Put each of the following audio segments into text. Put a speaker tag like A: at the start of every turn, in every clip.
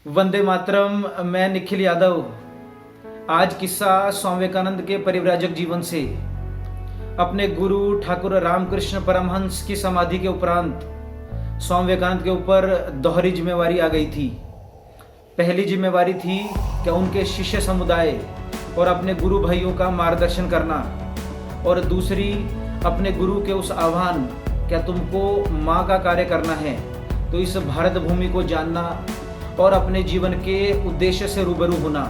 A: वंदे मातरम। मैं निखिल यादव। आज किस्सा स्वामी विवेकानंद के परिव्राजक जीवन से। अपने गुरु ठाकुर रामकृष्ण परमहंस की समाधि के उपरांत स्वामी विवेकानंद के ऊपर दोहरी जिम्मेवारी आ गई थी। पहली जिम्मेवारी थी कि उनके शिष्य समुदाय और अपने गुरु भाइयों का मार्गदर्शन करना, और दूसरी अपने गुरु के उस आह्वान, क्या तुमको माँ का कार्य करना है तो इस भारत भूमि को जानना और अपने जीवन के उद्देश्य से रूबरू होना।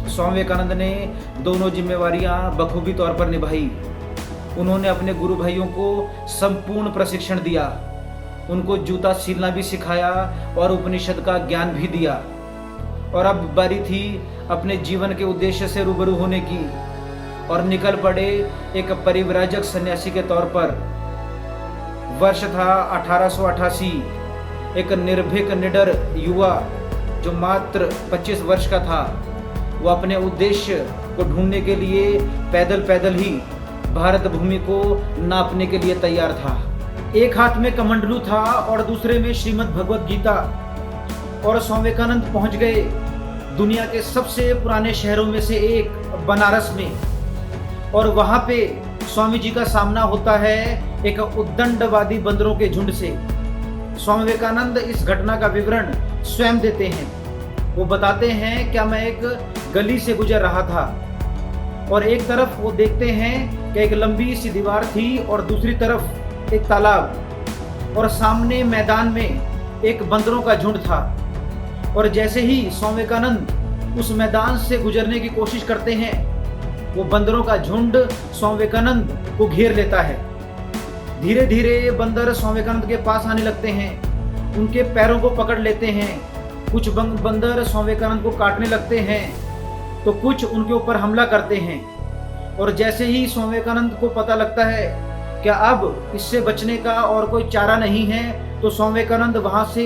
A: स्वामी विवेकानंद ने दोनों जिम्मेवारियां बखूबी तौर पर निभाई। उन्होंने अपने गुरु भाइयों को संपूर्ण प्रशिक्षण दिया, उनको जूता सीलना भी सिखाया और उपनिषद का ज्ञान भी दिया। और अब बारी थी अपने जीवन के उद्देश्य से रूबरू होने की, और निकल पड़े एक परिव्राजक सन्यासी के तौर पर। वर्ष था 1888। एक निर्भीक निडर युवा जो मात्र 25 वर्ष का था, वो अपने उद्देश्य को ढूंढने के लिए पैदल पैदल ही भारत भूमि को नापने के लिए तैयार था। एक हाथ में कमंडलू था और दूसरे में श्रीमद् भगवत गीता। और स्वामी विवेकानंद पहुंच गए दुनिया के सबसे पुराने शहरों में से एक बनारस में, और वहां पे स्वामी जी का सामना होता है एक उद्दंडवादी बंदरों के झुंड से। स्वामी विवेकानंद इस घटना का विवरण स्वयं देते हैं। वो बताते हैं, क्या मैं एक गली से गुजर रहा था और एक तरफ वो देखते हैं कि एक लंबी सी दीवार थी और दूसरी तरफ एक तालाब, और सामने मैदान में एक बंदरों का झुंड था। और जैसे ही स्वामी विवेकानंद उस मैदान से गुजरने की कोशिश करते हैं, वो बंदरों का झुंड स्वामी विवेकानंद को घेर लेता है। धीरे धीरे बंदर स्वामी विवेकानंद के पास आने लगते हैं, उनके पैरों को पकड़ लेते हैं। कुछ बंदर स्वामी विवेकानंद को काटने लगते हैं तो कुछ उनके ऊपर हमला करते हैं। और जैसे ही स्वामी विवेकानंद को पता लगता है कि अब इससे बचने का और कोई चारा नहीं है, तो स्वामी विवेकानंद वहां से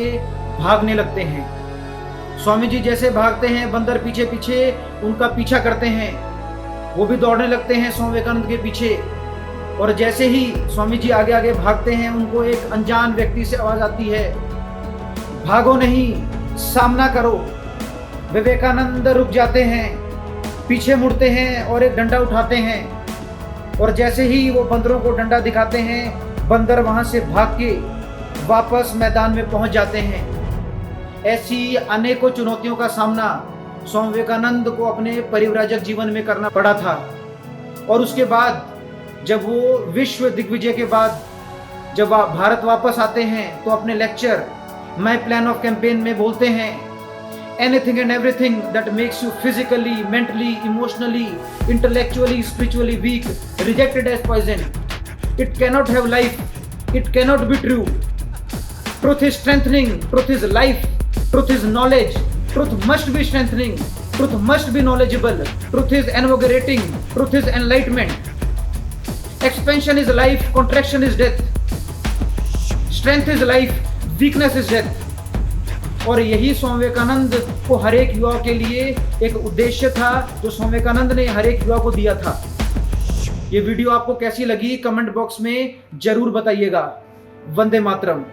A: भागने लगते हैं। स्वामी जी जैसे भागते हैं, बंदर पीछे पीछे उनका पीछा करते हैं। वो भी दौड़ने लगते हैं स्वामी विवेकानंद के पीछे। और जैसे ही स्वामी जी आगे आगे भागते हैं, उनको एक अनजान व्यक्ति से आवाज आती है, भागो नहीं, सामना करो। विवेकानंद रुक जाते हैं, पीछे मुड़ते हैं और एक डंडा उठाते हैं। और जैसे ही वो बंदरों को डंडा दिखाते हैं, बंदर वहां से भाग के वापस मैदान में पहुंच जाते हैं। ऐसी अनेकों चुनौतियों का सामना स्वामी विवेकानंद को अपने परिव्राजक जीवन में करना पड़ा था। और उसके बाद जब वो विश्व दिग्विजय के बाद जब आप भारत वापस आते हैं, तो अपने lecture my plan of campaign में बोलते हैं, anything and everything that makes you physically, mentally, emotionally, intellectually, spiritually weak, rejected as poison. It cannot have life, it cannot be true. Truth is strengthening, truth is life, truth is knowledge, truth must be strengthening, truth must be knowledgeable, truth is invigorating, truth is enlightenment, expansion is life, contraction is death, strength is life, weakness is death। और यही स्वामी विवेकानंद को हर एक युवा के लिए एक उद्देश्य था, जो स्वामी विवेकानंद ने हर एक युवा को दिया था। ये वीडियो आपको कैसी लगी कमेंट बॉक्स में जरूर बताइएगा। वंदे मातरम।